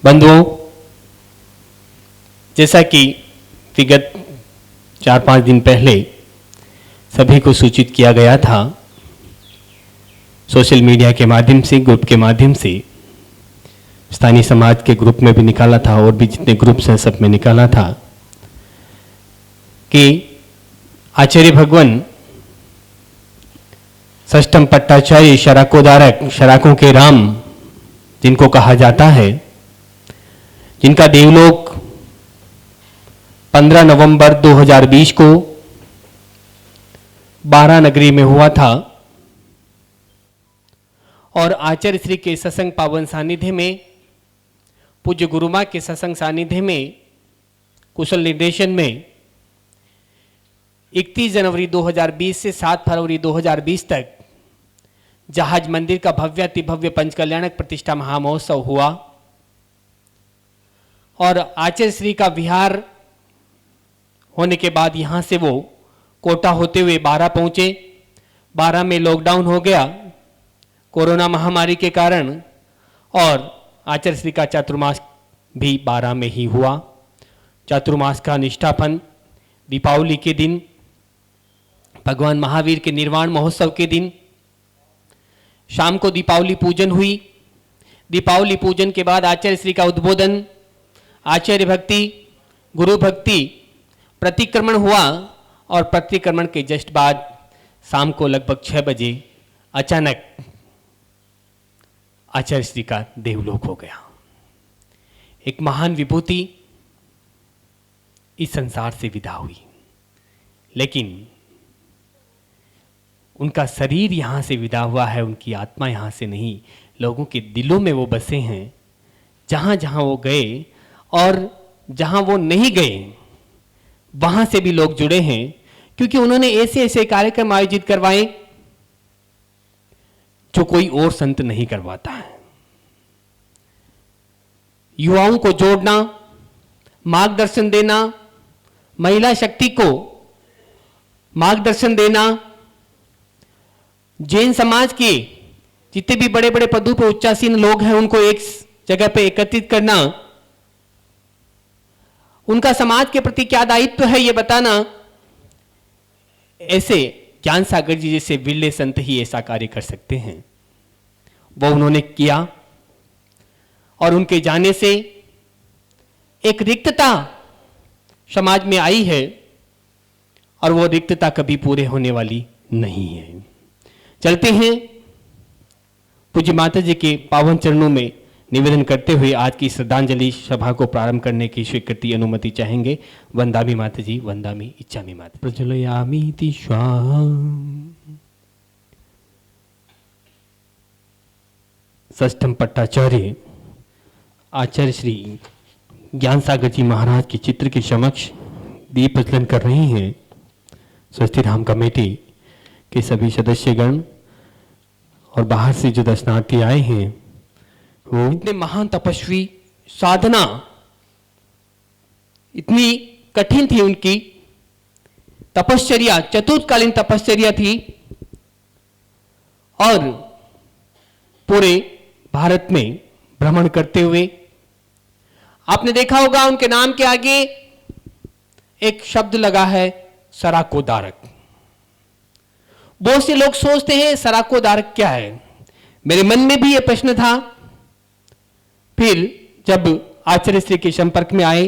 बंधुओं, जैसा कि विगत 4-5 दिन पहले सभी को सूचित किया गया था, सोशल मीडिया के माध्यम से, ग्रुप के माध्यम से, स्थानीय समाज के ग्रुप में भी निकाला था और भी जितने ग्रुप्स हैं सब में निकाला था कि आचार्य भगवान षष्ठम पट्टाचार्य शराकोदारक, शराकों के राम जिनको कहा जाता है, जिनका देवलोक 15 नवंबर 2020 को बारा नगरी में हुआ था और आचार्य श्री के सत्संग पावन सानिध्य में, पूज्य गुरुमा के सत्संग सानिध्य में, कुशल निर्देशन में 31 जनवरी 2020 से 7 फरवरी 2020 तक जहाज मंदिर का भव्यातिभव्य पंचकल्याणक प्रतिष्ठा महामहोत्सव हुआ और आचार्य श्री का विहार होने के बाद यहां से वो कोटा होते हुए बारा पहुंचे। बारा में लॉकडाउन हो गया कोरोना महामारी के कारण और आचार्य श्री का चातुर्मास भी बारा में ही हुआ। चातुर्मास का निष्ठापन दीपावली के दिन, भगवान महावीर के निर्वाण महोत्सव के दिन शाम को दीपावली पूजन हुई। दीपावली पूजन के बाद आचार्य श्री का उद्बोधन, आचार्य भक्ति, गुरु भक्ति, प्रतिक्रमण हुआ और प्रतिक्रमण के जस्ट बाद शाम को लगभग 6 बजे अचानक आचार्य श्री का देवलोक हो गया। एक महान विभूति इस संसार से विदा हुई, लेकिन उनका शरीर यहां से विदा हुआ है, उनकी आत्मा यहां से नहीं, लोगों के दिलों में वो बसे हैं। जहां जहां वो गए और जहां वो नहीं गए वहां से भी लोग जुड़े हैं, क्योंकि उन्होंने ऐसे ऐसे कार्यक्रम आयोजित करवाए जो कोई और संत नहीं करवाता है। युवाओं को जोड़ना, मार्गदर्शन देना, महिला शक्ति को मार्गदर्शन देना, जैन समाज के जितने भी बड़े बड़े पदों पर उच्चासीन लोग हैं उनको एक जगह पे एकत्रित करना, उनका समाज के प्रति क्या दायित्व है ये बताना, ऐसे ज्ञान सागर जी जैसे विरले संत ही ऐसा कार्य कर सकते हैं। वो उन्होंने किया और उनके जाने से एक रिक्तता समाज में आई है और वो रिक्तता कभी पूरे होने वाली नहीं है। चलते हैं पूज्य माता जी के पावन चरणों में निवेदन करते हुए आज की श्रद्धांजलि सभा को प्रारंभ करने की स्वीकृति अनुमति चाहेंगे। वंदामि माता जी, वंदामि इच्छामि माता। प्रज्वलयामीति स्वाम। षष्ठम पट्टाचार्य आचार्य श्री ज्ञान सागर जी महाराज के चित्र के समक्ष दीप प्रज्वलन कर रहे हैं। स्वस्ति धाम कमेटी के सभी सदस्यगण और बाहर से जो दर्शनार्थी आए हैं वो इतने महान तपस्वी, साधना इतनी कठिन थी उनकी, तपश्चर्या चतुर्थकालीन तपश्चर्या थी और पूरे भारत में भ्रमण करते हुए आपने देखा होगा उनके नाम के आगे एक शब्द लगा है, शराकोदारक। बहुत से लोग सोचते हैं शराकोदारक क्या है। मेरे मन में भी यह प्रश्न था, फिर जब आचार्य श्री के संपर्क में आए,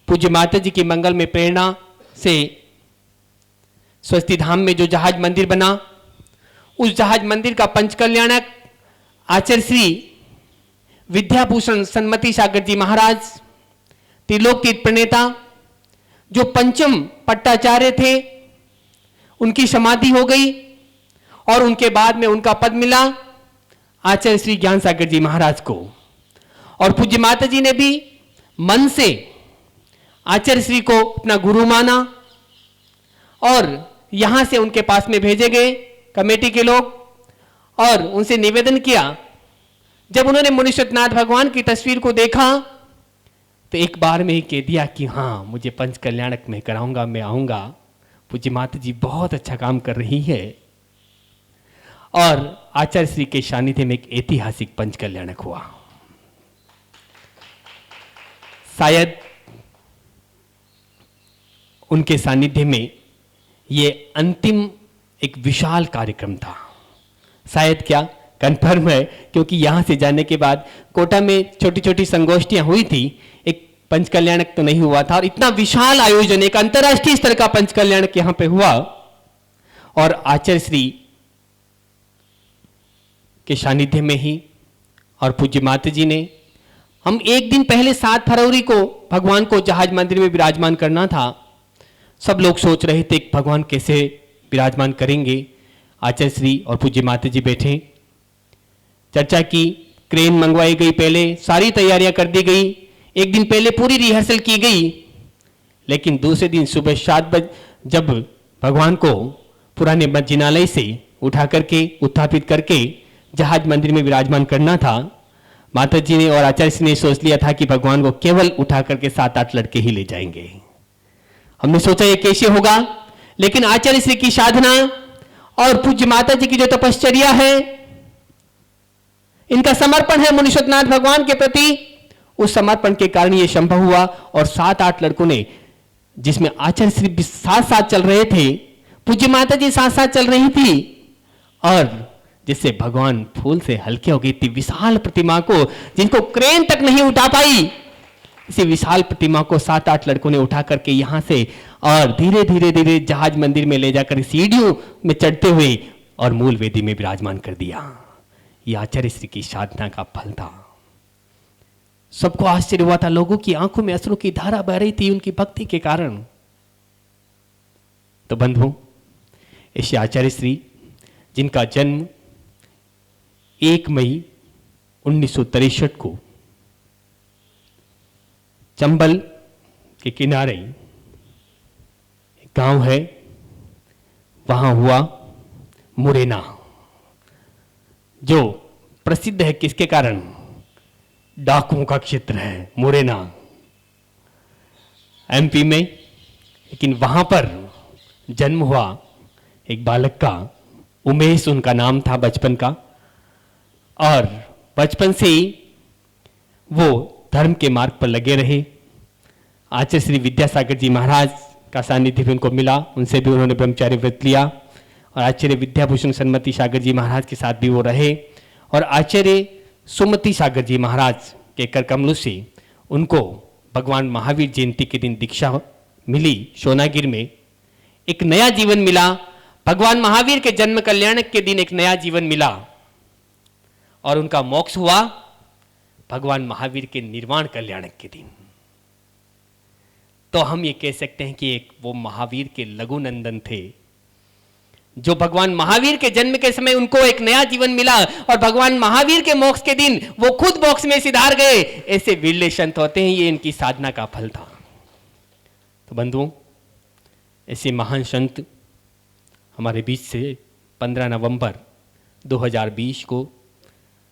पूज्य माता जी की मंगल में प्रेरणा से स्वस्ति धाम में जो जहाज मंदिर बना, उस जहाज मंदिर का पंचकल्याणक आचार्य श्री विद्याभूषण सन्मति सागर जी महाराज, त्रिलोक तीर्थ प्रणेता, जो पंचम पट्टाचार्य थे, उनकी समाधि हो गई और उनके बाद में उनका पद मिला आचार्य श्री ज्ञान सागर जी महाराज को। और पूज्य माता जी ने भी मन से आचार्य श्री को अपना गुरु माना और यहां से उनके पास में भेजे गए कमेटी के लोग और उनसे निवेदन किया। जब उन्होंने मुनीश्वरनाथ भगवान की तस्वीर को देखा तो एक बार में ही कह दिया कि हाँ, मुझे पंच कल्याणक में कराऊंगा, मैं आऊंगा। पूज्य माता जी बहुत अच्छा काम कर रही है और आचार्य श्री के सानिध्य में एक ऐतिहासिक पंच कल्याणक हुआ। शायद उनके सानिध्य में ये अंतिम एक विशाल कार्यक्रम था। शायद क्या कंफर्म है, क्योंकि यहां से जाने के बाद कोटा में छोटी छोटी संगोष्ठियां हुई थी, एक पंचकल्याणक तो नहीं हुआ था। और इतना विशाल आयोजन, एक अंतर्राष्ट्रीय स्तर का पंचकल्याणक यहां पे हुआ, और आचार्य श्री के सानिध्य में ही और पूज्य माता जी ने, हम एक दिन पहले 7 फरवरी को भगवान को जहाज मंदिर में विराजमान करना था। सब लोग सोच रहे थे कि भगवान कैसे विराजमान करेंगे। आचार्य श्री और पूज्य माता जी बैठे, चर्चा की, क्रेन मंगवाई गई, पहले सारी तैयारियां कर दी गई, एक दिन पहले पूरी रिहर्सल की गई। लेकिन दूसरे दिन सुबह 7 बजे जब भगवान को पुराने जिनालय से उठा करके उत्थापित करके जहाज मंदिर में विराजमान करना था, माता जी ने और आचार्य श्री ने सोच लिया था कि भगवान को केवल उठा करके 7-8 लड़के ही ले जाएंगे। हमने सोचा ये कैसे होगा, लेकिन आचार्य श्री की साधना और पूज्य माता जी की जो तपश्चर्या है, इनका समर्पण है मुनीश्वरनाथ भगवान के प्रति, उस समर्पण के कारण यह संभव हुआ। और 7-8 लड़कों ने, जिसमें आचार्य श्री भी साथ साथ चल रहे थे, पूज्य माता जी साथ साथ चल रही थी, और जिससे भगवान फूल से हल्के हो गई थी। विशाल प्रतिमा को, जिनको क्रेन तक नहीं उठा पाई, इसी विशाल प्रतिमा को 7-8 लड़कों ने उठा करके यहां से और धीरे धीरे धीरे जहाज मंदिर में ले जाकर सीढ़ियों में चढ़ते हुए और मूल वेदी में विराजमान कर दिया। यह आचार्य श्री की साधना का फल था। सबको आश्चर्य हुआ था, लोगों की आंखों में अश्रु की धारा बह रही थी उनकी भक्ति के कारण। तो बंधुओं, ऐसे आचार्य श्री जिनका जन्म 1 मई 1963 को चंबल के किनारे एक गांव है, वहां हुआ, मुरैना, जो प्रसिद्ध है किसके कारण? डाकुओं का क्षेत्र है मुरैना, एमपी में। लेकिन वहां पर जन्म हुआ एक बालक का, उमेश उनका नाम था बचपन का, और बचपन से ही वो धर्म के मार्ग पर लगे रहे। आचार्य श्री विद्यासागर जी महाराज का सानिध्य भी उनको मिला, उनसे भी उन्होंने ब्रह्मचार्य व्रत लिया, और आचार्य विद्याभूषण सन्मति सागर जी महाराज के साथ भी वो रहे। और आचार्य सुमति सागर जी महाराज के कर कमलों से उनको भगवान महावीर जयंती के दिन दीक्षा मिली, सोनागिर में एक नया जीवन मिला। भगवान महावीर के जन्म कल्याणक के दिन एक नया जीवन मिला, और उनका मोक्ष हुआ भगवान महावीर के निर्वाण कल्याणक के दिन। तो हम ये कह सकते हैं कि एक वो महावीर के लघु नंदन थे, जो भगवान महावीर के जन्म के समय उनको एक नया जीवन मिला, और भगवान महावीर के मोक्ष के दिन वो खुद मोक्ष में सिधार गए। ऐसे विरले संत होते हैं, ये इनकी साधना का फल था। तो बंधुओं, ऐसे महान संत हमारे बीच से 15 नवंबर 2020 को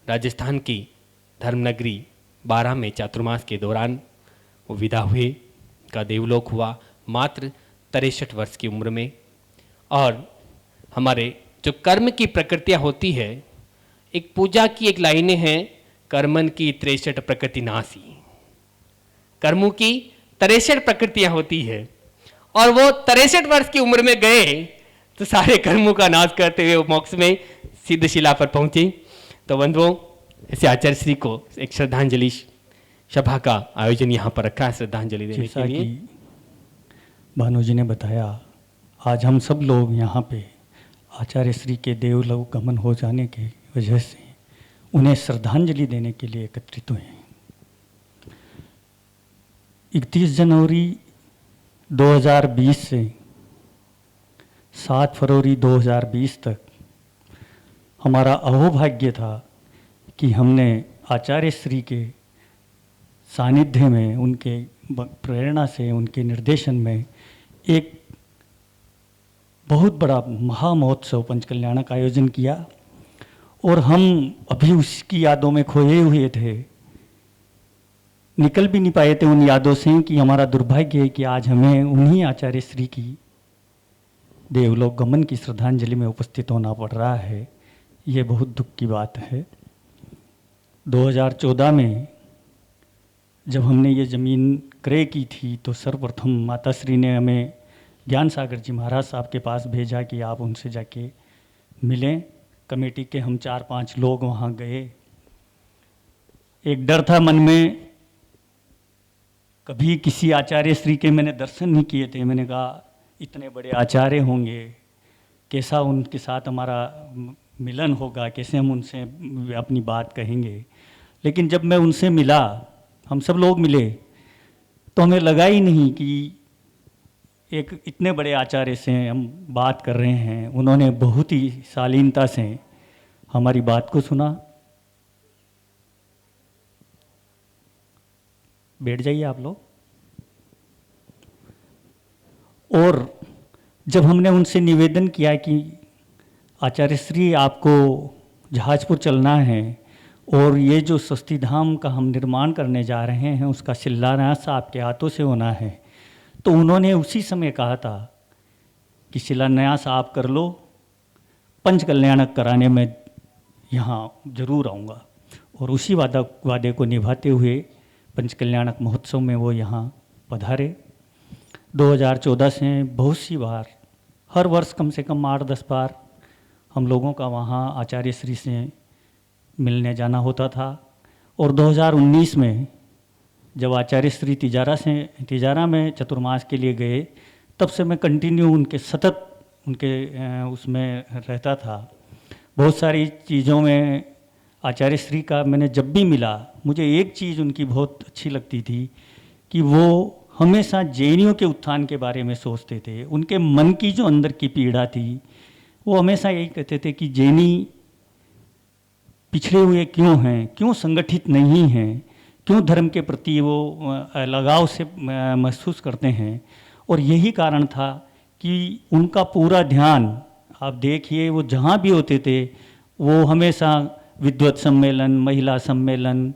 राजस्थान की धर्मनगरी बारां में चातुर्मास के दौरान वो विदा हुए, का देवलोक हुआ, मात्र 63 वर्ष की उम्र में। और हमारे जो कर्म की प्रकृतियाँ होती है, एक पूजा की एक लाइनें हैं, कर्मन की 63 प्रकृति नासी। कर्मों की 63 प्रकृतियाँ होती है, और वो 63 वर्ष की उम्र में गए तो सारे कर्मों का नाश करते हुए वो मोक्ष में सिद्धशिला पर पहुंचे। तो बंधुओं, ऐसे आचार्य श्री को एक श्रद्धांजलि सभा का आयोजन यहाँ पर रखा है, श्रद्धांजलि देने के लिए। भानु जी ने बताया, आज हम सब लोग यहाँ पे आचार्य श्री के देवलोक गमन हो जाने की वजह से उन्हें श्रद्धांजलि देने के लिए एकत्रित हुए हैं। 31 जनवरी 2020 से 7 फरवरी 2020 तक हमारा अहोभाग्य था कि हमने आचार्य श्री के सानिध्य में, उनके प्रेरणा से, उनके निर्देशन में एक बहुत बड़ा महामहोत्सव पंचकल्याण का आयोजन किया। और हम अभी उसकी यादों में खोए हुए थे, निकल भी नहीं पाए थे उन यादों से, कि हमारा दुर्भाग्य है कि आज हमें उन्हीं आचार्य श्री की देवलोक गमन की श्रद्धांजलि में उपस्थित होना पड़ रहा है। ये बहुत दुख की बात है। 2014 में जब हमने ये ज़मीन क्रय की थी तो सर्वप्रथम माताश्री ने हमें ज्ञान सागर जी महाराज साहब के पास भेजा कि आप उनसे जाके मिलें। कमेटी के हम 4-5 लोग वहाँ गए। एक डर था मन में, कभी किसी आचार्य श्री के मैंने दर्शन नहीं किए थे। मैंने कहा इतने बड़े आचार्य होंगे, कैसा उनके साथ हमारा मिलन होगा, कैसे हम उनसे अपनी बात कहेंगे। लेकिन जब मैं उनसे मिला, हम सब लोग मिले, तो हमें लगा ही नहीं कि एक इतने बड़े आचार्य से हम बात कर रहे हैं। उन्होंने बहुत ही शालीनता से हमारी बात को सुना। बैठ जाइए आप लोग। और जब हमने उनसे निवेदन किया कि आचार्य श्री आपको जहाजपुर चलना है और ये जो स्वस्ति धाम का हम निर्माण करने जा रहे हैं उसका शिलान्यास आपके हाथों से होना है, तो उन्होंने उसी समय कहा था कि शिलान्यास आप कर लो, पंच कल्याणक कराने में यहाँ जरूर आऊँगा। और उसी वादे को निभाते हुए पंच कल्याणक महोत्सव में वो यहाँ पधारे। 2014 से बहुत सी बार, हर वर्ष कम से कम 8-10 बार हम लोगों का वहाँ आचार्य श्री से मिलने जाना होता था। और 2019 में जब आचार्य श्री तिजारा में चतुर्मास के लिए गए, तब से मैं कंटिन्यू उनके सतत उनके उसमें रहता था। बहुत सारी चीज़ों में आचार्य श्री का मैंने जब भी मिला, मुझे एक चीज़ उनकी बहुत अच्छी लगती थी कि वो हमेशा जैनियों के उत्थान के बारे में सोचते थे। उनके मन की जो अंदर की पीड़ा थी, वो हमेशा यही कहते थे कि जैनी पिछड़े हुए क्यों हैं, क्यों संगठित नहीं हैं, क्यों धर्म के प्रति वो लगाव से महसूस करते हैं। और यही कारण था कि उनका पूरा ध्यान, आप देखिए वो जहाँ भी होते थे वो हमेशा विद्वत सम्मेलन, महिला सम्मेलन,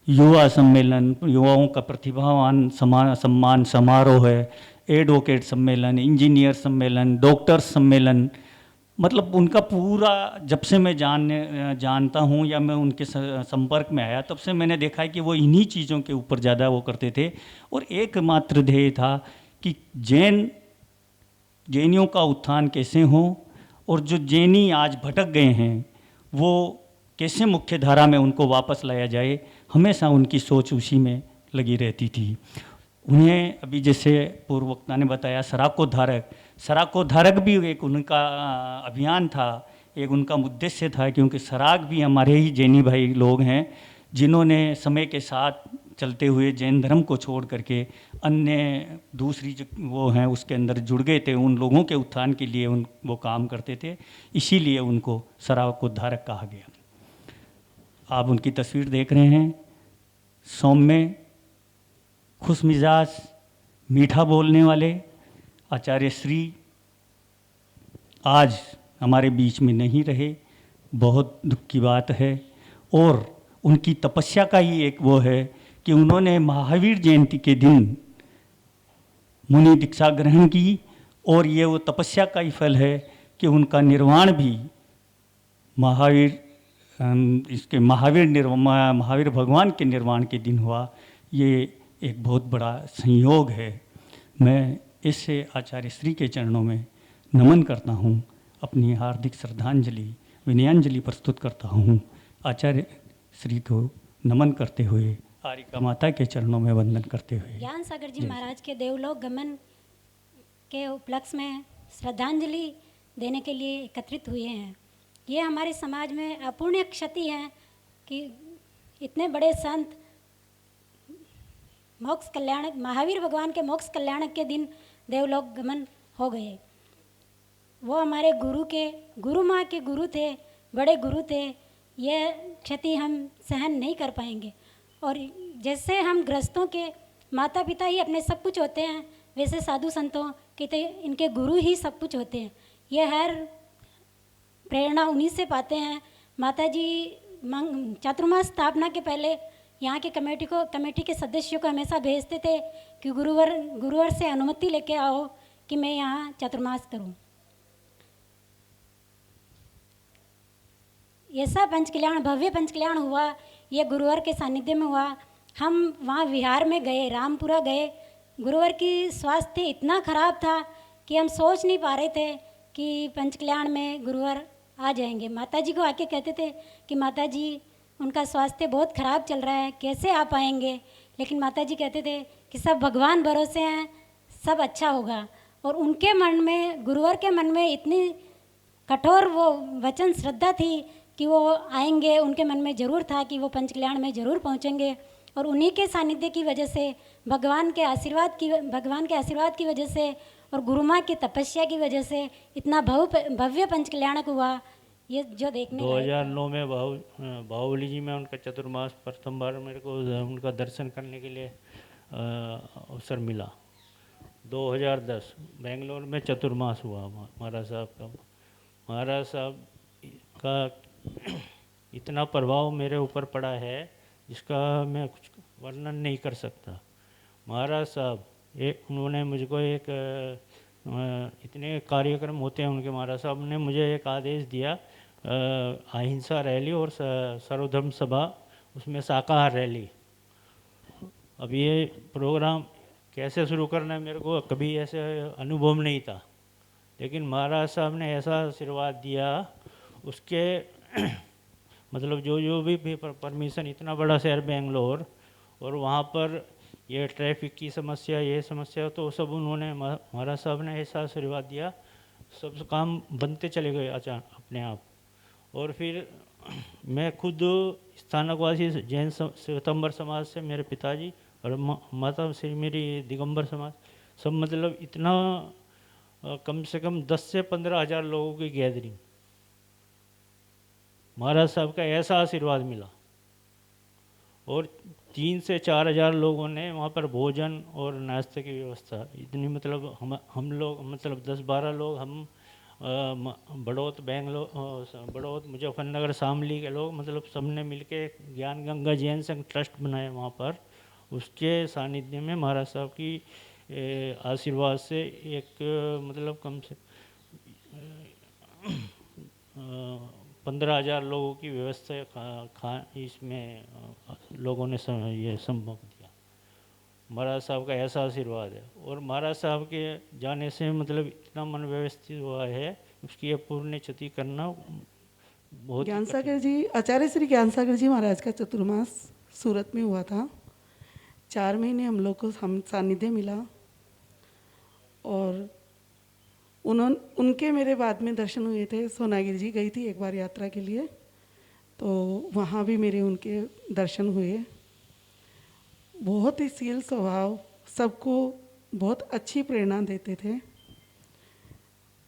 युवा सम्मेलन, युवाओं का प्रतिभावान सम्मान समारोह है, एडवोकेट सम्मेलन, इंजीनियर सम्मेलन, डॉक्टर्स सम्मेलन, मतलब उनका पूरा, जब से मैं जानता हूँ या मैं उनके संपर्क में आया, तब से मैंने देखा है कि वो इन्हीं चीज़ों के ऊपर ज़्यादा वो करते थे। और एकमात्र ध्येय था कि जैनियों का उत्थान कैसे हो और जो जैनी आज भटक गए हैं वो कैसे मुख्य धारा में उनको वापस लाया जाए। हमेशा उनकी सोच उसी में लगी रहती थी। उन्हें अभी जैसे पूर्व वक्ता ने बताया, सराकोधारक भी एक उनका अभियान था, एक उनका उद्देश्य था, क्योंकि सराग भी हमारे ही जैनी भाई लोग हैं जिन्होंने समय के साथ चलते हुए जैन धर्म को छोड़ करके अन्य दूसरी जो वो हैं उसके अंदर जुड़ गए थे। उन लोगों के उत्थान के लिए वो काम करते थे, इसीलिए उनको सराकोधारक कहा गया। आप उनकी तस्वीर देख रहे हैं, सौम्य, खुश मिजाज, मीठा बोलने वाले आचार्य श्री आज हमारे बीच में नहीं रहे, बहुत दुख की बात है। और उनकी तपस्या का ही एक वो है कि उन्होंने महावीर जयंती के दिन मुनि दीक्षा ग्रहण की, और ये वो तपस्या का ही फल है कि उनका निर्वाण भी महावीर भगवान के निर्वाण के दिन हुआ। ये एक बहुत बड़ा संयोग है। मैं इससे आचार्य श्री के चरणों में नमन करता हूँ, अपनी हार्दिक श्रद्धांजलि विनयांजलि प्रस्तुत करता हूँ। आचार्य श्री को नमन करते हुए, आरिका माता के चरणों में वंदन करते हुए ज्ञान सागर जी महाराज के देवलोक गमन के उपलक्ष्य में श्रद्धांजलि देने के लिए एकत्रित हुए हैं। ये हमारे समाज में अपूर्णीय क्षति है कि इतने बड़े संत मोक्ष कल्याणक, महावीर भगवान के मोक्ष कल्याणक के दिन देवलोक गमन हो गए। वो हमारे गुरु माँ के गुरु थे, बड़े गुरु थे। यह क्षति हम सहन नहीं कर पाएंगे। और जैसे हम गृहस्थों के माता पिता ही अपने सब कुछ होते हैं, वैसे साधु संतों के तो इनके गुरु ही सब कुछ होते हैं। ये हर प्रेरणा उन्हीं से पाते हैं। माता जी चातुर्मास स्थापना के पहले यहाँ के कमेटी के सदस्यों को हमेशा भेजते थे कि गुरुवर से अनुमति लेके आओ कि मैं यहाँ चातुर्मास करूँ। ऐसा पंचकल्याण, भव्य पंचकल्याण हुआ, ये गुरुवर के सानिध्य में हुआ। हम वहाँ विहार में गए, रामपुरा गए। गुरुवर की स्वास्थ्य इतना खराब था कि हम सोच नहीं पा रहे थे कि पंचकल्याण में गुरुवर आ जाएंगे। माता जी को आके कहते थे कि माता जी उनका स्वास्थ्य बहुत खराब चल रहा है, कैसे आ पाएंगे। लेकिन माता जी कहते थे कि सब भगवान भरोसे हैं, सब अच्छा होगा। और उनके मन में, गुरुवर के मन में इतनी कठोर वो वचन श्रद्धा थी कि वो आएंगे। उनके मन में ज़रूर था कि वो पंचकल्याण में ज़रूर पहुँचेंगे। और उन्हीं के सानिध्य की वजह से, भगवान के आशीर्वाद की वजह से और गुरु माँ की तपस्या की वजह से इतना भव्य पंचकल्याणक हुआ, ये जो देखने लायक है। 2009 में बाहुबली जी में उनका चतुर्मास प्रथम बार मेरे को उनका दर्शन करने के लिए अवसर मिला। 2010 बेंगलोर में चतुर्मास हुआ महाराज साहब का। महाराज साहब का इतना प्रभाव मेरे ऊपर पड़ा है जिसका मैं कुछ वर्णन नहीं कर सकता। महाराज साहब उन्होंने मुझको इतने कार्यक्रम होते हैं उनके, महाराज साहब ने मुझे एक आदेश दिया, अहिंसा रैली और सर्वधर्म सभा, उसमें शाकाहार रैली। अब ये प्रोग्राम कैसे शुरू करना है मेरे को कभी ऐसे अनुभव नहीं था, लेकिन महाराज साहब ने ऐसा आशीर्वाद दिया। उसके मतलब जो भी परमिशन, इतना बड़ा शहर बेंगलोर, और वहाँ पर ये ट्रैफिक की समस्या, ये समस्या, तो सब उन्होंने, महाराज साहब ने ऐसा आशीर्वाद दिया, सब काम बनते चले गए अचानक अपने आप। और फिर मैं खुद स्थानकवासी जैन श्वेतांबर समाज से मेरे पिताजी, और माता से मेरी दिगंबर समाज, सब मतलब इतना कम से कम 10 से 15 हज़ार लोगों की गैदरिंग, महाराज साहब का ऐसा आशीर्वाद मिला। और 3 से 4 हज़ार लोगों ने वहाँ पर भोजन और नाश्ते की व्यवस्था, इतनी मतलब हम लोग मतलब 10-12 लोग, हम बड़ौत, बेंगलोर, बड़ौत, मुजफ्फरनगर, शामली के लोग, मतलब सबने मिलके ज्ञान गंगा जैन संघ ट्रस्ट बनाए वहाँ पर। उसके सानिध्य में महाराज साहब की आशीर्वाद से एक मतलब कम से 15,000 लोगों की व्यवस्था इसमें लोगों ने ये संभव किया। महाराज साहब का ऐसा आशीर्वाद है। और महाराज साहब के जाने से मतलब इतना मन व्यवस्थित हुआ है, उसकी पूर्ण क्षति करना बहुत। ज्ञान सागर जी, आचार्य श्री ज्ञान सागर जी महाराज का चतुर्मास सूरत में हुआ था। 4 महीने हम लोग को सानिध्य मिला, और उनके मेरे बाद में दर्शन हुए थे। सोनागिरी जी गई थी एक बार यात्रा के लिए, तो वहाँ भी मेरे उनके दर्शन हुए। बहुत ही शील स्वभाव, सबको बहुत अच्छी प्रेरणा देते थे।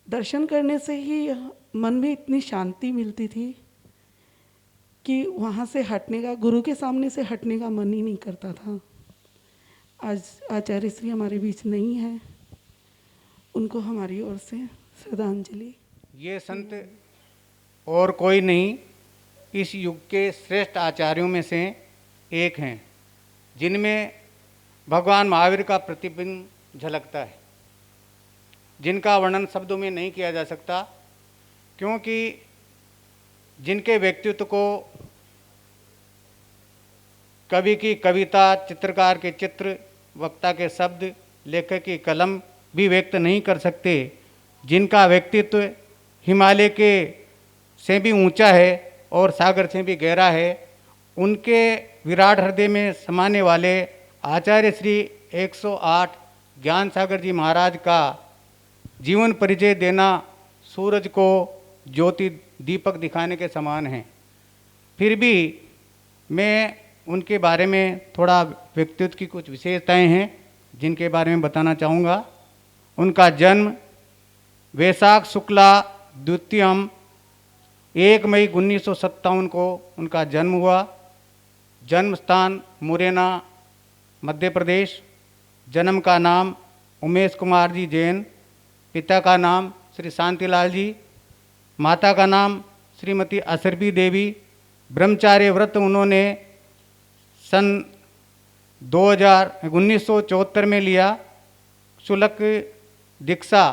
दर्शन करने से ही मन में इतनी शांति मिलती थी कि वहाँ से हटने का, गुरु के सामने से हटने का मन ही नहीं करता था। आज आचार्य श्री हमारे बीच नहीं है, उनको हमारी ओर से श्रद्धांजलि। ये संत और कोई नहीं, इस युग के श्रेष्ठ आचार्यों में से एक हैं, जिनमें भगवान महावीर का प्रतिबिंब झलकता है, जिनका वर्णन शब्दों में नहीं किया जा सकता, क्योंकि जिनके व्यक्तित्व को कवि की कविता, चित्रकार के चित्र, वक्ता के शब्द, लेखक की कलम भी व्यक्त नहीं कर सकते, जिनका व्यक्तित्व हिमालय के से भी ऊंचा है और सागर से भी गहरा है, उनके विराट हृदय में समाने वाले आचार्य श्री 108 ज्ञान सागर जी महाराज का जीवन परिचय देना सूरज को ज्योति दीपक दिखाने के समान है। फिर भी मैं उनके बारे में थोड़ा व्यक्तित्व की कुछ विशेषताएं हैं जिनके बारे में बताना चाहूँगा। उनका जन्म वैशाख शुक्ला द्वितीयम 1 मई 1957 को उनका जन्म हुआ। जन्म स्थान मुरैना मध्य प्रदेश। जन्म का नाम उमेश कुमार जी जैन, पिता का नाम श्री शांतिलाल जी, माता का नाम श्रीमती असरबी देवी। ब्रह्मचार्य व्रत उन्होंने सन 1974 में लिया। शुल्क दीक्षा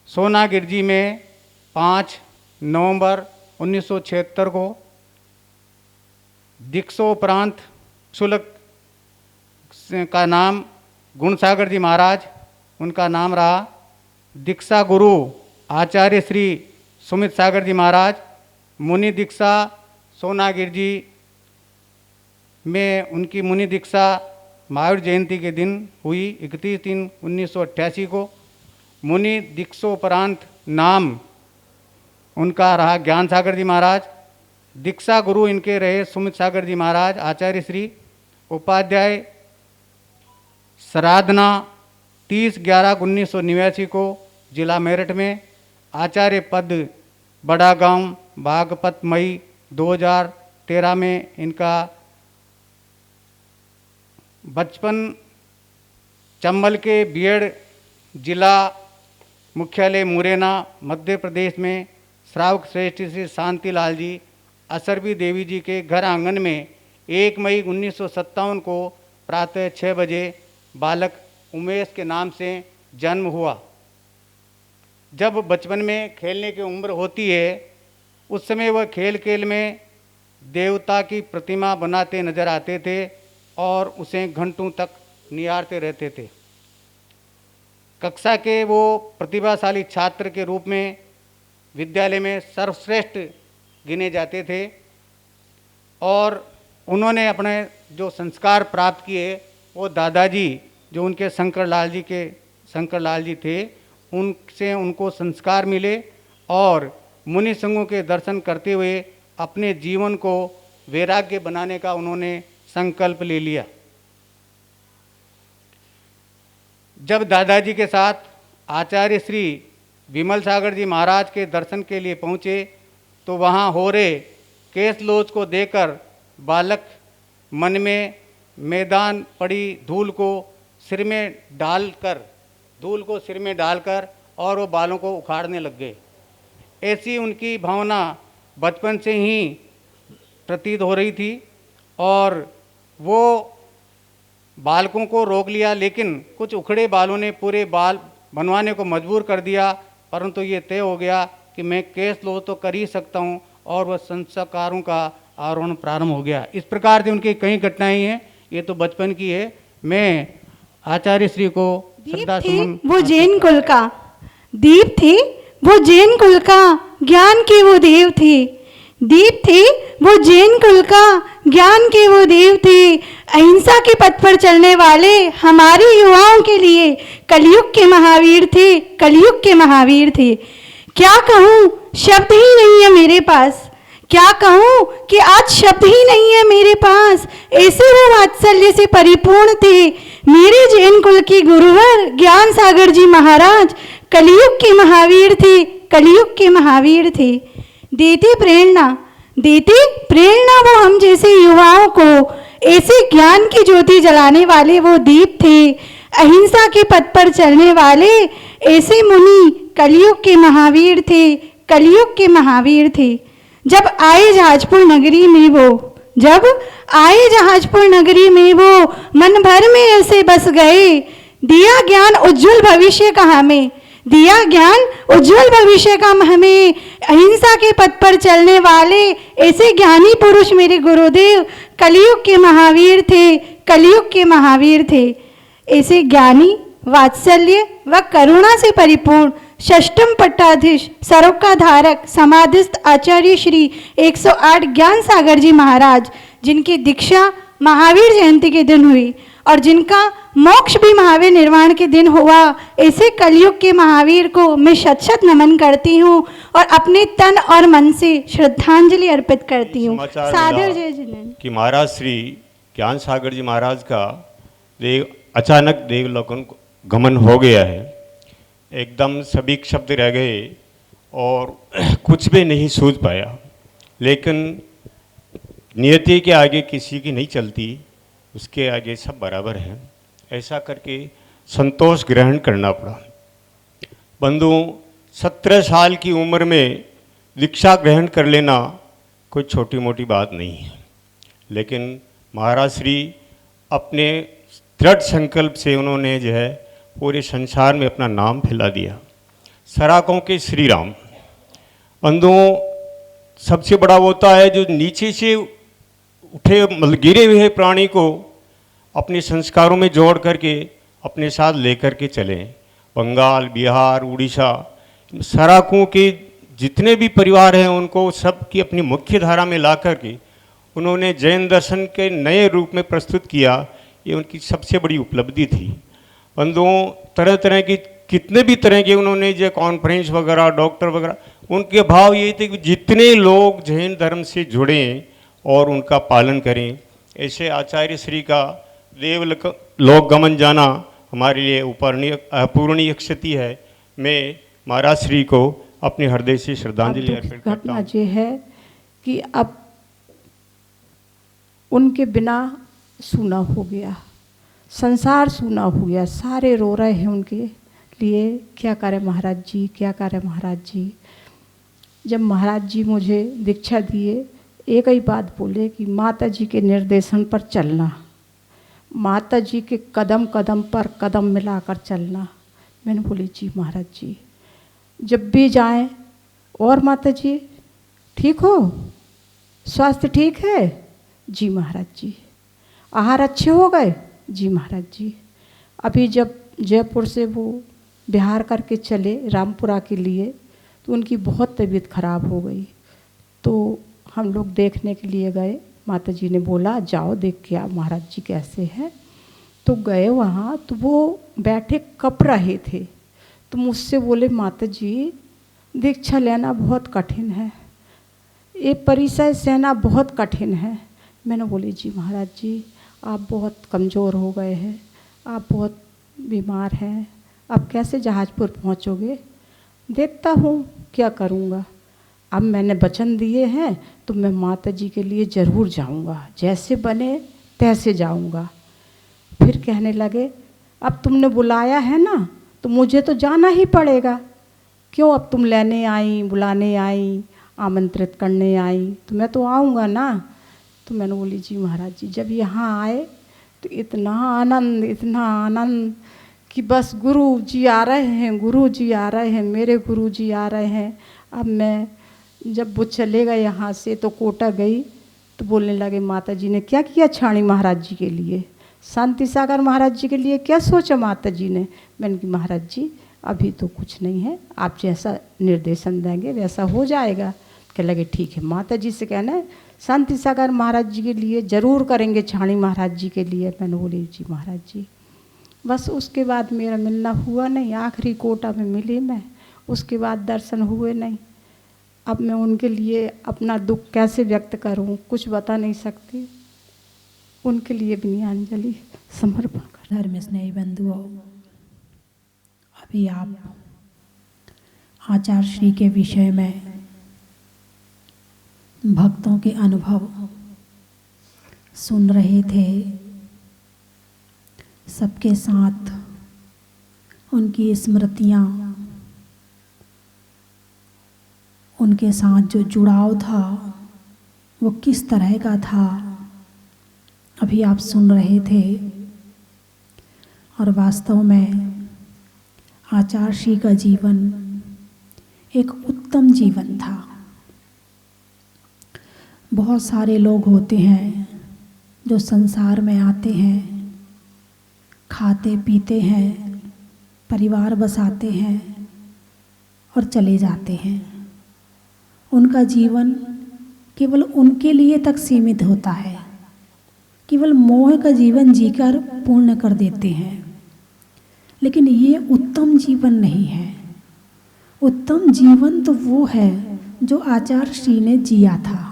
सोनागिर जी में 5 नवंबर 1976 को। दीक्षोपरांत शुल्क का नाम गुणसागर जी महाराज, उनका नाम रहा। दीक्षा गुरु आचार्य श्री सुमित सागर जी महाराज। मुनि दीक्षा सोनागिर जी में उनकी मुनि दीक्षा महावीर जयंती के दिन हुई 31/3/1988 को। मुनि दीक्षोपरांत नाम उनका रहा ज्ञान सागर जी महाराज। दीक्षा गुरु इनके रहे सुमित सागर जी महाराज आचार्य श्री। उपाध्याय सराधना 30/11/1989 को जिला मेरठ में। आचार्य पद बड़ा गांव बागपत मई 2013 में इनका। बचपन चंबल के बीएड जिला मुख्यालय मुरैना मध्य प्रदेश में श्रावक श्रेष्ठ श्री शांतिलाल जी असरबी देवी जी के घर आंगन में 1 मई 1957 को प्रातः 6 बजे बालक उमेश के नाम से जन्म हुआ। जब बचपन में खेलने की उम्र होती है उस समय वह खेल खेल में देवता की प्रतिमा बनाते नजर आते थे और उसे घंटों तक निहारते रहते थे। कक्षा के वो प्रतिभाशाली छात्र के रूप में विद्यालय में सर्वश्रेष्ठ गिने जाते थे और उन्होंने अपने जो संस्कार प्राप्त किए वो दादाजी जो उनके शंकर लाल जी थे उनसे उनको संस्कार मिले और मुनि संघों के दर्शन करते हुए अपने जीवन को वैराग्य बनाने का उन्होंने संकल्प ले लिया। जब दादाजी के साथ आचार्य श्री विमल सागर जी महाराज के दर्शन के लिए पहुँचे तो वहाँ हो रहे केस लोच को देखकर बालक मन में मैदान पड़ी धूल को सिर में डालकर और वो बालों को उखाड़ने लग गए। ऐसी उनकी भावना बचपन से ही प्रतीत हो रही थी और वो बालकों को रोक लिया, लेकिन कुछ उखड़े बालों ने पूरे बाल बनवाने को मजबूर कर दिया। परंतु ये तय हो गया कि मैं केस लो तो कर ही सकता हूँ और वह संस्कारों का आरोहण प्रारंभ हो गया। इस प्रकार से उनकी कई घटनाएं हैं, ये तो बचपन की है। मैं आचार्य श्री को श्रद्धा सुमन। वो जैन कुल का दीप थी, वो जैन कुल का ज्ञान के वो देव थे। दीप थे वो जैन कुल का ज्ञान के वो देव थे। अहिंसा के पथ पर चलने वाले हमारे युवाओं के लिए कलयुग के महावीर थे, कलयुग के महावीर थे। क्या कहूँ, शब्द ही नहीं है मेरे पास। क्या कहूँ कि आज शब्द ही नहीं है मेरे पास। ऐसे वो वात्सल्य से परिपूर्ण थे मेरे जैन कुल के गुरुवर ज्ञान सागर जी महाराज। कलयुग के महावीर थे, कलयुग के महावीर थे। देते प्रेरणा वो हम जैसे युवाओं को। ऐसे ज्ञान की ज्योति जलाने वाले वो दीप थे। अहिंसा के पथ पर चलने वाले ऐसे मुनि कलयुग के महावीर थे, कलयुग के महावीर थे। जब आए जहाजपुर नगरी में वो मन भर में ऐसे बस गए। दिया ज्ञान उज्जवल भविष्य का हमें, दिया ज्ञान उज्जवल भविष्य का हमें। अहिंसा के पथ पर चलने वाले ऐसे ज्ञानी पुरुष मेरे गुरुदेव कलयुग के महावीर थे, कलयुग के महावीर थे। ऐसे ज्ञानी, वात्सल्य व करुणा से परिपूर्ण षष्ठम पट्टाधीश सरोकाधारक समाधिस्थ आचार्य श्री 108 ज्ञान सागर जी महाराज, जिनकी दीक्षा महावीर जयंती के दिन हुई और जिनका मोक्ष भी महावीर निर्वाण के दिन हुआ, ऐसे कलयुग के महावीर को मैं शत शत नमन करती हूँ और अपने तन और मन से श्रद्धांजलि अर्पित करती हूँ। सादर जय जिनेन्द्र। कि महाराज श्री ज्ञान सागर जी महाराज का अचानक देवलोकन गमन हो गया है। एकदम सभी शब्द रह गए और कुछ भी नहीं सूझ पाया। लेकिन नियति के आगे किसी की नहीं चलती, उसके आगे सब बराबर है। ऐसा करके संतोष ग्रहण करना पड़ा। बंधुओं, 17 साल की उम्र में दीक्षा ग्रहण कर लेना कोई छोटी मोटी बात नहीं है। लेकिन महाराज श्री अपने दृढ़ संकल्प से उन्होंने जो है पूरे संसार में अपना नाम फैला दिया। सराकों के श्री राम। बंधुओं, सबसे बड़ा होता है जो नीचे से उठे गिरे हुए प्राणी को अपने संस्कारों में जोड़ करके अपने साथ लेकर के चलें। बंगाल, बिहार, उड़ीसा, सराकों के जितने भी परिवार हैं उनको सबकी अपनी मुख्य धारा में ला करके उन्होंने जैन दर्शन के नए रूप में प्रस्तुत किया। ये उनकी सबसे बड़ी उपलब्धि थी। बंधुओं, तरह तरह की कितने भी तरह के उन्होंने जो कॉन्फ्रेंस वगैरह, डॉक्टर वगैरह, उनके भाव ये थे कि जितने लोग जैन धर्म से जुड़ें और उनका पालन करें। ऐसे आचार्य श्री का देवलोक गमन जाना हमारे लिए अपूरणीय क्षति है। मैं महाराज श्री को अपने हृदय से श्रद्धांजलि अर्पित करता घटना हूँ। ये है कि अब उनके बिना सूना हो गया, संसार सूना हो गया, सारे रो रहे हैं उनके लिए। क्या करें महाराज जी, क्या करें महाराज जी। जब महाराज जी मुझे दीक्षा दिए, एक ही बात बोले कि माता जी के निर्देशन पर चलना, माता जी के कदम कदम पर कदम मिलाकर चलना। मैंने बोली जी महाराज जी, जब भी जाएं, और माता जी ठीक हो, स्वास्थ्य ठीक है जी महाराज जी, आहार अच्छे हो गए जी महाराज जी। अभी जब जयपुर से वो बिहार करके चले रामपुरा के लिए, तो उनकी बहुत तबीयत खराब हो गई। तो हम लोग देखने के लिए गए। माता जी ने बोला जाओ देख के आओ महाराज जी कैसे हैं। तो गए वहाँ, तो वो बैठे कप रहे थे। तो मुझसे बोले माता जी, दीक्षा लेना बहुत कठिन है, ये परिचय सहना बहुत कठिन है। मैंने बोली जी महाराज जी, आप बहुत कमज़ोर हो गए हैं, आप बहुत बीमार हैं, आप कैसे जहाजपुर पहुँचोगे। देखता हूँ क्या करूँगा। अब मैंने वचन दिए हैं तो मैं माता जी के लिए ज़रूर जाऊँगा, जैसे बने तैसे जाऊँगा। फिर कहने लगे अब तुमने बुलाया है ना, तो मुझे तो जाना ही पड़ेगा। क्यों, अब तुम लेने आई, बुलाने आई, आमंत्रित करने आई, तो मैं तो आऊँगा ना। तो मैंने बोली जी महाराज जी, जब यहाँ आए तो इतना आनंद कि बस गुरु जी आ रहे हैं, गुरु जी आ रहे हैं, मेरे गुरु जी आ रहे हैं। अब मैं जब वो चले गए यहाँ से, तो कोटा गई तो बोलने लगे माता जी ने क्या किया छाणी महाराज जी के लिए, शांति सागर महाराज जी के लिए क्या सोचा माता जी ने। मैंने कहा महाराज जी अभी तो कुछ नहीं है, आप जैसा निर्देशन देंगे वैसा हो जाएगा। कह लगे ठीक है, माता जी से कहना है शांति सागर महाराज जी के लिए ज़रूर करेंगे, छाणी महाराज जी के लिए। मैंने बोली जी महाराज जी। बस उसके बाद मेरा मिलना हुआ नहीं, आखिरी कोटा में मिली मैं, उसके बाद दर्शन हुए नहीं। अब मैं उनके लिए अपना दुख कैसे व्यक्त करूं, कुछ बता नहीं सकती। उनके लिए विनयाञ्जलि समर्पण कर। धर्म स्नेही बंधुओं, अभी आप आचार्य श्री के विषय में भक्तों के अनुभव सुन रहे थे। सबके साथ उनकी स्मृतियाँ, उनके साथ जो जुड़ाव था वो किस तरह का था, अभी आप सुन रहे थे। और वास्तव में आचार्य श्री का जीवन एक उत्तम जीवन था। बहुत सारे लोग होते हैं जो संसार में आते हैं, खाते पीते हैं, परिवार बसाते हैं और चले जाते हैं। उनका जीवन केवल उनके लिए तक सीमित होता है, केवल मोह का जीवन जीकर पूर्ण कर देते हैं। लेकिन ये उत्तम जीवन नहीं है। उत्तम जीवन तो वो है जो आचार्य श्री ने जिया था।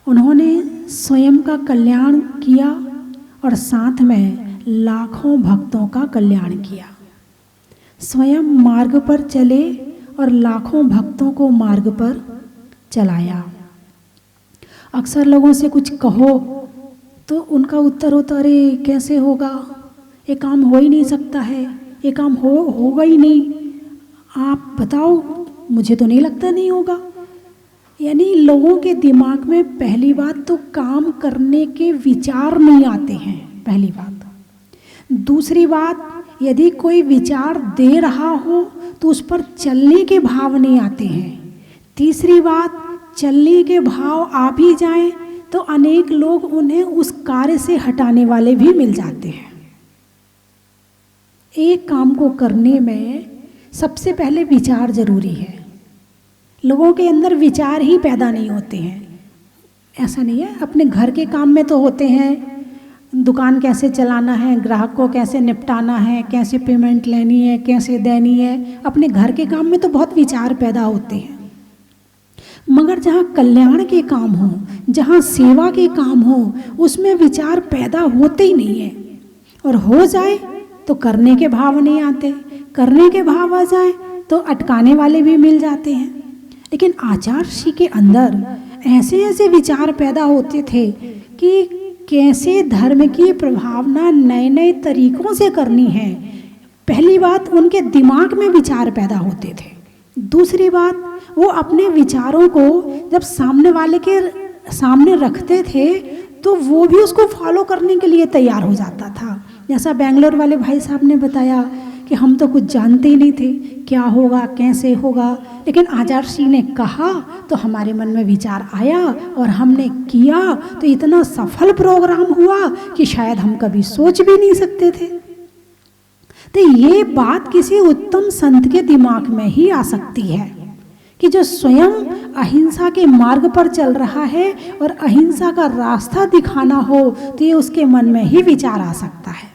उन्होंने स्वयं का कल्याण किया और साथ में लाखों भक्तों का कल्याण किया। स्वयं मार्ग पर चले और लाखों भक्तों को मार्ग पर चलाया। अक्सर लोगों से कुछ कहो तो उनका उत्तर होता, अरे कैसे होगा, ये काम हो ही नहीं सकता है, ये काम होगा ही नहीं, आप बताओ, मुझे तो नहीं लगता नहीं होगा। यानी लोगों के दिमाग में पहली बात तो काम करने के विचार नहीं आते हैं, पहली बात। दूसरी बात, यदि कोई विचार दे रहा हो तो उस पर चलने के भाव नहीं आते हैं। तीसरी बात, चलने के भाव आ भी जाएं तो तो अनेक लोग उन्हें उस कार्य से हटाने वाले भी मिल जाते हैं। एक काम को करने में सबसे पहले विचार जरूरी है। लोगों के अंदर विचार ही पैदा नहीं होते हैं। ऐसा नहीं है, अपने घर के काम में तो होते हैं, दुकान कैसे चलाना है, ग्राहक को कैसे निपटाना है, कैसे पेमेंट लेनी है, कैसे देनी है, अपने घर के काम में तो बहुत विचार पैदा होते हैं। मगर जहाँ कल्याण के काम हो, जहाँ सेवा के काम हो, उसमें विचार पैदा होते ही नहीं है। और हो जाए तो करने के भाव नहीं आते, करने के भाव आ जाए तो अटकाने वाले भी मिल जाते हैं। लेकिन आचार्य श्री के अंदर ऐसे ऐसे विचार पैदा होते थे कि कैसे धर्म की प्रभावना नए नए तरीकों से करनी है। पहली बात, उनके दिमाग में विचार पैदा होते थे। दूसरी बात, वो अपने विचारों को जब सामने वाले के सामने रखते थे तो वो भी उसको फॉलो करने के लिए तैयार हो जाता था। जैसा बेंगलोर वाले भाई साहब ने बताया कि हम तो कुछ जानते ही नहीं थे क्या होगा, कैसे होगा, लेकिन आचार्य श्री ने कहा तो हमारे मन में विचार आया और हमने किया तो इतना सफल प्रोग्राम हुआ कि शायद हम कभी सोच भी नहीं सकते थे। तो ये बात किसी उत्तम संत के दिमाग में ही आ सकती है कि जो स्वयं अहिंसा के मार्ग पर चल रहा है और अहिंसा का रास्ता दिखाना हो तो ये उसके मन में ही विचार आ सकता है।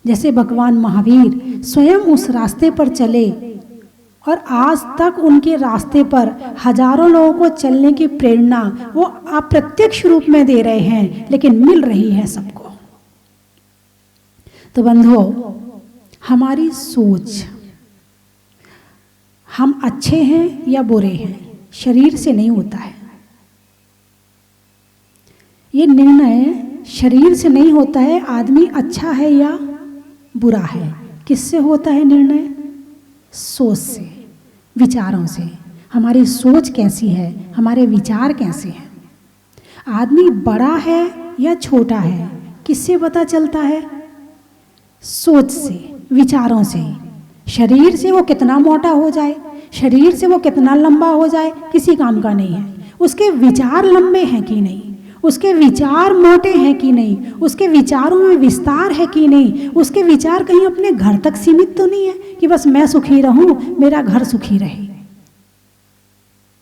जैसे भगवान महावीर स्वयं उस रास्ते पर चले और आज तक उनके रास्ते पर हजारों लोगों को चलने की प्रेरणा वो अप्रत्यक्ष रूप में दे रहे हैं, लेकिन मिल रही है सबको। तो बंधुओं, हमारी सोच, हम अच्छे हैं या बुरे हैं, शरीर से नहीं होता है। ये निर्णय शरीर से नहीं होता है, आदमी अच्छा है या बुरा है। किससे होता है निर्णय? सोच से, विचारों से। हमारी सोच कैसी है, हमारे विचार कैसे हैं। आदमी बड़ा है या छोटा है, किससे पता चलता है? सोच से, विचारों से। शरीर से वो कितना मोटा हो जाए, शरीर से वो कितना लंबा हो जाए, किसी काम का नहीं है। उसके विचार लंबे हैं कि नहीं, उसके विचार मोटे हैं कि नहीं, उसके विचारों में विस्तार है कि नहीं, उसके विचार कहीं अपने घर तक सीमित तो नहीं है कि बस मैं सुखी रहूं, मेरा घर सुखी रहे।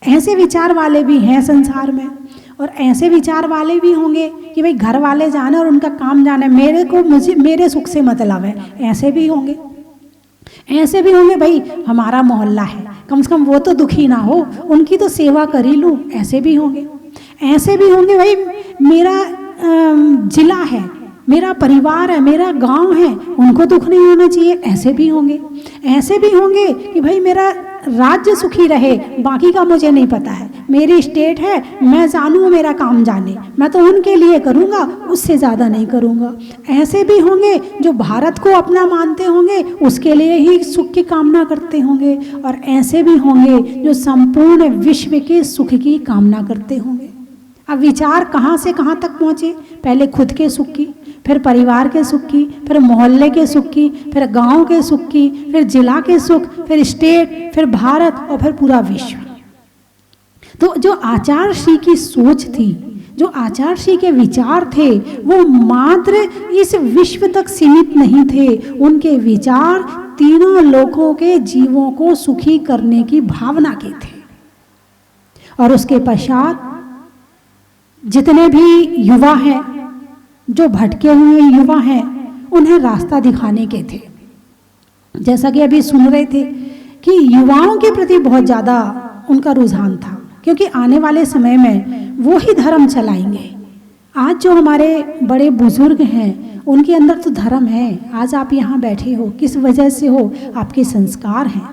ऐसे विचार वाले भी हैं संसार में, और ऐसे विचार वाले भी होंगे कि भाई घर वाले जाने और उनका काम जाने, मेरे को मुझे मेरे सुख से मतलब है। ऐसे भी होंगे, ऐसे भी होंगे भाई हमारा मोहल्ला है, कम से कम वो तो दुखी ना हो, उनकी तो सेवा कर ही लूँ। ऐसे भी होंगे। ऐसे भी होंगे भाई मेरा जिला है, मेरा परिवार है, मेरा गांव है, उनको दुख नहीं होना चाहिए। ऐसे भी होंगे। ऐसे भी होंगे कि भाई मेरा राज्य सुखी रहे, बाकी का मुझे नहीं पता है, मेरी स्टेट है, मैं जानूँ मेरा काम जाने, मैं तो उनके लिए करूँगा, उससे ज़्यादा नहीं करूँगा। ऐसे भी होंगे जो भारत को अपना मानते होंगे, उसके लिए ही सुख की कामना करते होंगे। और ऐसे भी होंगे जो संपूर्ण विश्व के सुख की कामना करते होंगे। अब विचार कहाँ से कहाँ तक पहुँचे? पहले खुद के सुख की, फिर परिवार के सुख की, फिर मोहल्ले के सुख की, फिर गांव के सुख की, फिर जिला के सुख, फिर स्टेट, फिर भारत और फिर पूरा विश्व। तो जो आचार्य श्री की सोच थी, जो आचार्य श्री के विचार थे, वो मात्र इस विश्व तक सीमित नहीं थे। उनके विचार तीनों लोकों के जीवों को सुखी करने की भावना के थे। और उसके पश्चात जितने भी युवा हैं, जो भटके हुए युवा हैं, उन्हें रास्ता दिखाने के थे। जैसा कि अभी सुन रहे थे कि युवाओं के प्रति बहुत ज़्यादा उनका रुझान था, क्योंकि आने वाले समय में वो ही धर्म चलाएंगे। आज जो हमारे बड़े बुजुर्ग हैं, उनके अंदर तो धर्म है। आज आप यहाँ बैठे हो, किस वजह से हो? आपके संस्कार हैं।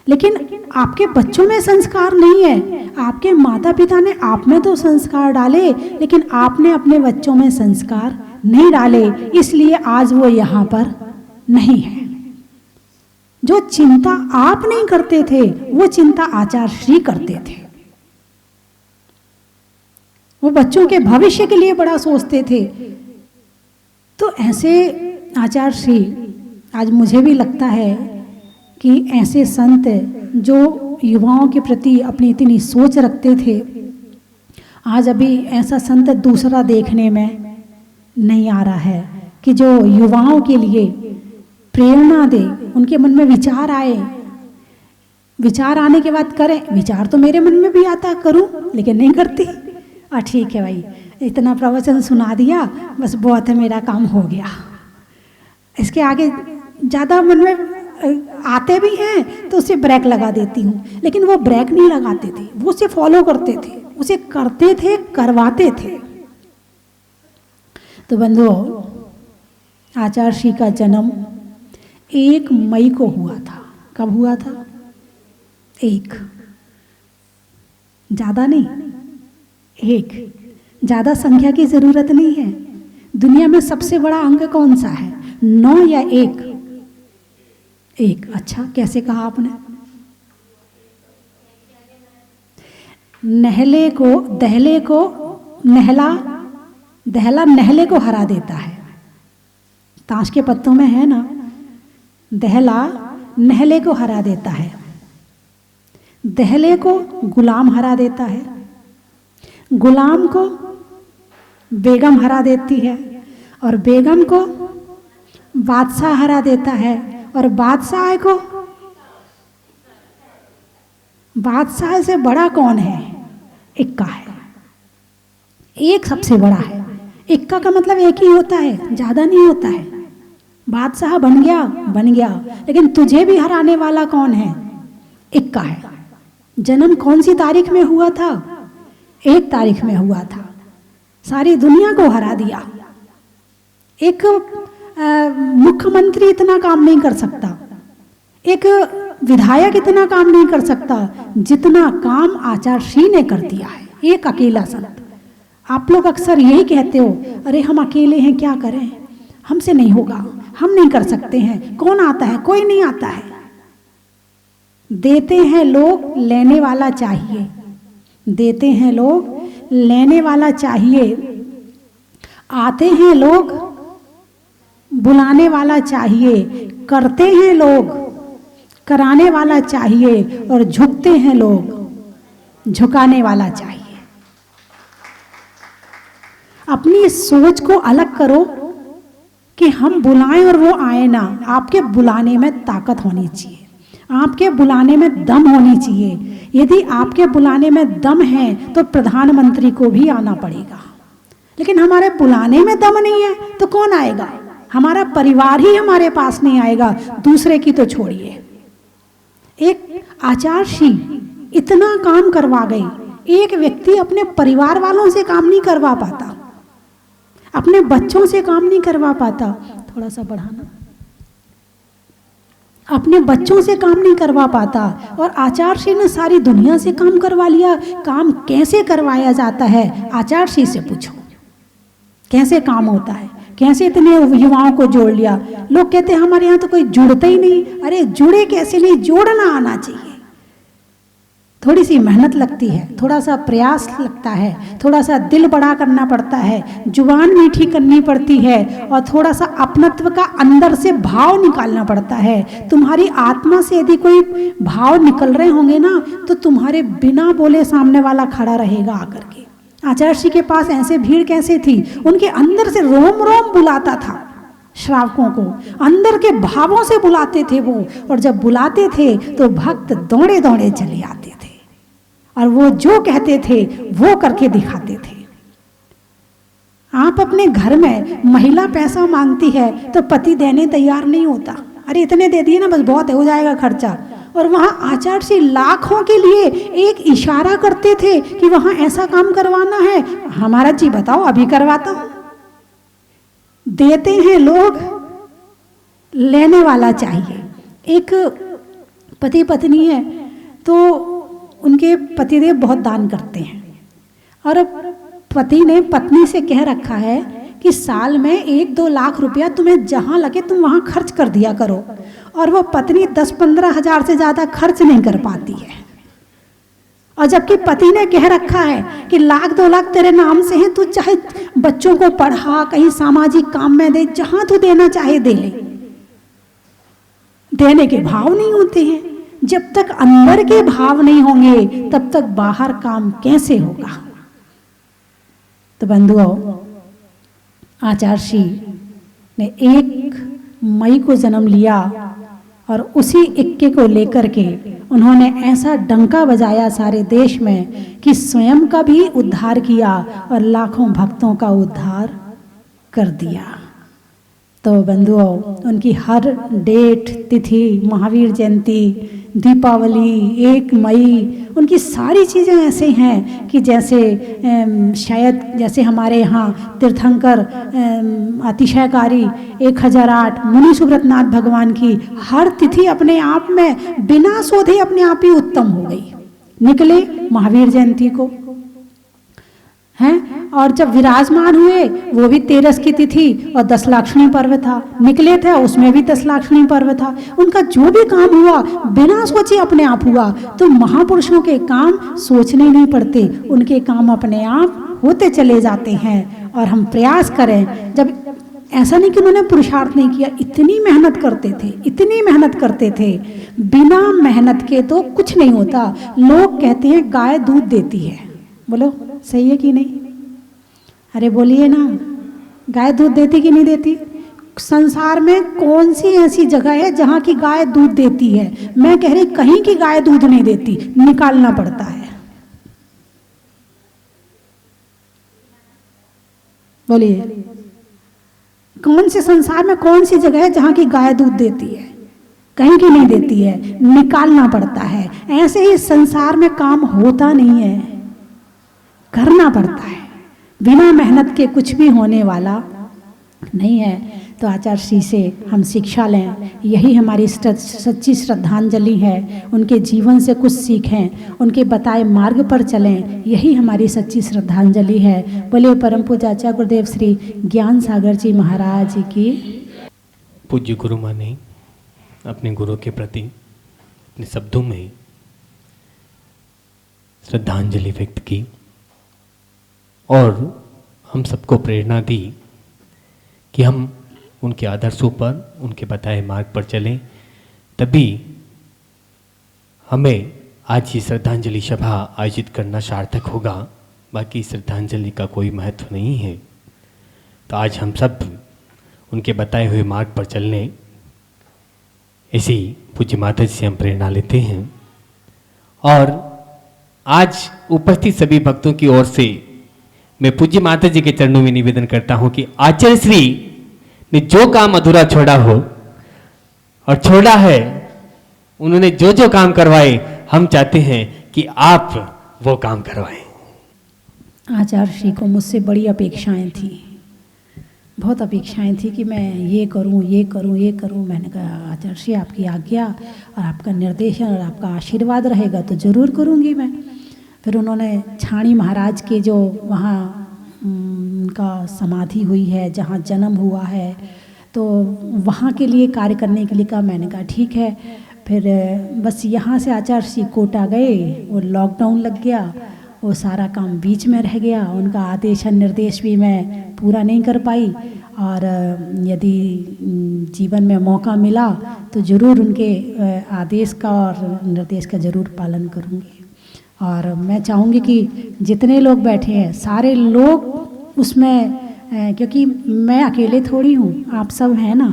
लेकिन आपके बच्चों में संस्कार नहीं है। आपके माता पिता ने आप में तो संस्कार डाले, लेकिन आपने अपने बच्चों में संस्कार नहीं डाले, इसलिए आज वो यहाँ पर नहीं है। जो चिंता आप नहीं करते थे, वो चिंता आचार्य श्री करते थे। वो बच्चों के भविष्य के लिए बड़ा सोचते थे। तो ऐसे आचार्य श्री, आज मुझे भी लगता है कि ऐसे संत जो युवाओं के प्रति अपनी इतनी सोच रखते थे, आज अभी ऐसा संत दूसरा देखने में नहीं आ रहा है कि जो युवाओं के लिए प्रेरणा दे, उनके मन में विचार आए, विचार आने के बाद करें। विचार तो मेरे मन में भी आता, करूं, लेकिन नहीं करती। ठीक है भाई, इतना प्रवचन सुना दिया, बस बहुत है, मेरा काम हो गया। इसके आगे ज़्यादा मन में आते भी हैं तो उसे ब्रेक लगा देती हूँ, लेकिन वो ब्रेक नहीं लगाते थे, वो उसे फॉलो करते थे, उसे करते थे, करवाते थे। तो बंधुओं, आचार्य श्री का जन्म 1 मई को हुआ था। कब हुआ था? 1, ज़्यादा नहीं, 1। ज़्यादा संख्या की ज़रूरत नहीं है। दुनिया में सबसे बड़ा अंक कौन सा है, 9 या 1? 1। अच्छा, कैसे कहा आपने? दहला नहले को हरा देता है। ताश के पत्तों में है ना, दहला नहले को हरा देता है, दहले को गुलाम हरा देता है, गुलाम को बेगम हरा देती है, और बेगम को बादशाह हरा देता है, और बादशाह को, बादशाह से बड़ा कौन है? इक्का है। 1 सबसे बड़ा है। इक्का का मतलब 1 ही होता है, ज़्यादा नहीं होता है। बादशाह बन गया, लेकिन तुझे भी हराने वाला कौन है? इक्का है। जन्म कौन सी तारीख में हुआ था? 1 तारीख में हुआ था। सारी दुनिया को हरा दिया। एक मुख्यमंत्री इतना काम नहीं कर सकता, एक विधायक इतना काम नहीं कर सकता जितना काम आचार्य श्री ने कर दिया है, एक अकेला संत। आप लोग अक्सर यही कहते हो, अरे हम अकेले हैं, क्या करें, हमसे नहीं होगा, हम नहीं कर सकते हैं, कौन आता है? कोई नहीं आता है। देते हैं लोग, लेने वाला चाहिए। देते हैं लोग, लेने वाला चाहिए। आते हैं लोग, बुलाने वाला चाहिए। करते हैं लोग, कराने वाला चाहिए। और झुकते हैं लोग, झुकाने वाला चाहिए। अपनी सोच को अलग करो कि हम बुलाएं और वो आए ना। आपके बुलाने में ताकत होनी चाहिए, आपके बुलाने में दम होनी चाहिए। यदि आपके बुलाने में दम है तो प्रधानमंत्री को भी आना पड़ेगा, लेकिन हमारे बुलाने में दम नहीं है तो कौन आएगा? हमारा परिवार ही हमारे पास नहीं आएगा, दूसरे की तो छोड़िए। एक आचार्य श्री इतना काम करवा गई, एक व्यक्ति अपने परिवार वालों से काम नहीं करवा पाता, अपने बच्चों से काम नहीं करवा पाता, थोड़ा सा बढ़ाना, अपने बच्चों से काम नहीं करवा पाता, और आचार्य श्री ने सारी दुनिया से काम करवा लिया। काम कैसे करवाया जाता है, आचार्य श्री से पूछो कैसे काम होता है, कैसे इतने युवाओं को जोड़ लिया। लोग कहते हैं हमारे यहाँ तो कोई जुड़ता ही नहीं। अरे जुड़े कैसे नहीं, जोड़ना आना चाहिए। थोड़ी सी मेहनत लगती है, थोड़ा सा प्रयास लगता है, थोड़ा सा दिल बड़ा करना पड़ता है, जुबान मीठी करनी पड़ती है, और थोड़ा सा अपनत्व का अंदर से भाव निकालना पड़ता है। तुम्हारी आत्मा से यदि कोई भाव निकल रहे होंगे ना, तो तुम्हारे बिना बोले सामने वाला खड़ा रहेगा आकर के। आचार्य श्री के पास ऐसे भीड़ कैसे थी, उनके अंदर से रोम रोम बुलाता था श्रावकों को, अंदर के भावों से बुलाते थे वो। और जब बुलाते थे तो भक्त दौड़े दौड़े चले आते थे, और वो जो कहते थे वो करके दिखाते थे। आप अपने घर में महिला पैसा मांगती है तो पति देने तैयार नहीं होता। अरे इतने दे दिए ना, बस बहुत है, हो जाएगा खर्चा। और वहाँ आचार्य श्री लाखों के लिए एक इशारा करते थे कि वहाँ ऐसा काम करवाना है। हमारा जी बताओ, अभी करवाता हूँ। देते हैं लोग, लेने वाला चाहिए। एक पति पत्नी है तो उनके पतिदेव बहुत दान करते हैं, और पति ने पत्नी से कह रखा है कि साल में 1-2 लाख रुपया तुम्हें जहाँ लगे तुम वहाँ खर्च कर दिया करो। और वो पत्नी 10-15 हजार से ज़्यादा खर्च नहीं कर पाती है, और जबकि पति ने कह रखा है कि 1-2 लाख तेरे नाम से हैं, तू चाहे बच्चों को पढ़ा, कहीं सामाजिक काम में दे, जहाँ तू देना चाहे दे ले। देने के भाव नहीं होते हैं। जब तक अंदर के भाव नहीं होंगे तब तक बाहर काम कैसे होगा। तो बंधुओं, आचार्य श्री ने 1 मई को जन्म लिया और उसी 21 को लेकर के उन्होंने ऐसा डंका बजाया सारे देश में कि स्वयं का भी उद्धार किया और लाखों भक्तों का उद्धार कर दिया। तो बंधुओं, उनकी हर डेट, तिथि, महावीर जयंती, दीपावली, 1 मई, उनकी सारी चीज़ें ऐसे हैं कि जैसे शायद जैसे हमारे यहाँ तीर्थंकर अतिशयकारी 1008 मुनि सुब्रतनाथ भगवान की हर तिथि अपने आप में बिना शोधे अपने आप ही उत्तम हो गई। निकले महावीर जयंती को हैं, और जब विराजमान हुए वो भी 13 की तिथि और 10 लाक्षणी पर्व था। निकले थे उसमें भी 10 लाक्षणी पर्व था। उनका जो भी काम हुआ बिना सोचे अपने आप हुआ। तो महापुरुषों के काम सोचने नहीं पड़ते, उनके काम अपने आप होते चले जाते हैं। और हम प्रयास करें, जब ऐसा नहीं कि उन्होंने पुरुषार्थ नहीं किया, इतनी मेहनत करते थे, इतनी मेहनत करते थे। बिना मेहनत के तो कुछ नहीं होता। लोग कहते हैं गाय दूध देती है, बोलो सही है कि नहीं? अरे बोलिए ना, गाय दूध देती कि नहीं देती? संसार में कौन सी ऐसी जगह है जहाँ की गाय दूध देती है? मैं कह रही कहीं की गाय दूध नहीं देती, निकालना पड़ता है। बोलिए, कौन से संसार में कौन सी जगह है जहाँ की गाय दूध देती है? कहीं की नहीं देती है, निकालना पड़ता है। ऐसे ही संसार में काम होता नहीं है, करना पड़ता है। बिना मेहनत के कुछ भी होने वाला नहीं है। तो आचार्य श्री से हम शिक्षा लें, यही हमारी सच्ची श्रद्धांजलि है। उनके जीवन से कुछ सीखें, उनके बताए मार्ग पर चलें, यही हमारी सच्ची श्रद्धांजलि है। बोलिए परम पूज्य आचार्य गुरुदेव श्री ज्ञान सागर जी महाराज की। पूज्य गुरु माँ ने अपने गुरु के प्रति अपने शब्दों में श्रद्धांजलि व्यक्त की और हम सबको प्रेरणा दी कि हम उनके आदर्शों पर, उनके बताए मार्ग पर चलें, तभी हमें आज ही श्रद्धांजलि सभा आयोजित करना सार्थक होगा। बाकी श्रद्धांजलि का कोई महत्व नहीं है। तो आज हम सब उनके बताए हुए मार्ग पर चलने, ऐसी पूज्य माता जी से हम प्रेरणा लेते हैं। और आज उपस्थित सभी भक्तों की ओर से मैं पूज्य माता जी के चरणों में निवेदन करता हूं कि आचार्य श्री ने जो काम अधूरा छोड़ा हो और छोड़ा है, उन्होंने जो जो काम करवाए, हम चाहते हैं कि आप वो काम करवाएं। आचार्य श्री को मुझसे बड़ी अपेक्षाएं थी, बहुत अपेक्षाएं थी कि मैं ये करूं, ये करूं, ये करूं। मैंने कहा आचार्य श्री आपकी आज्ञा और आपका निर्देशन और आपका आशीर्वाद रहेगा तो ज़रूर करूंगी मैं। फिर उन्होंने छाणी महाराज के जो वहाँ उनका समाधि हुई है, जहाँ जन्म हुआ है, तो वहाँ के लिए कार्य करने के लिए कहा। मैंने कहा ठीक है। फिर बस यहाँ से आचार्य श्री कोटा गए, वो लॉकडाउन लग गया, वो सारा काम बीच में रह गया। उनका आदेश निर्देश भी मैं पूरा नहीं कर पाई। और यदि जीवन में मौका मिला तो ज़रूर उनके आदेश का और निर्देश का ज़रूर पालन करूँगी। और मैं चाहूँगी कि जितने लोग बैठे हैं सारे लोग उसमें, क्योंकि मैं अकेले थोड़ी हूँ, आप सब हैं ना,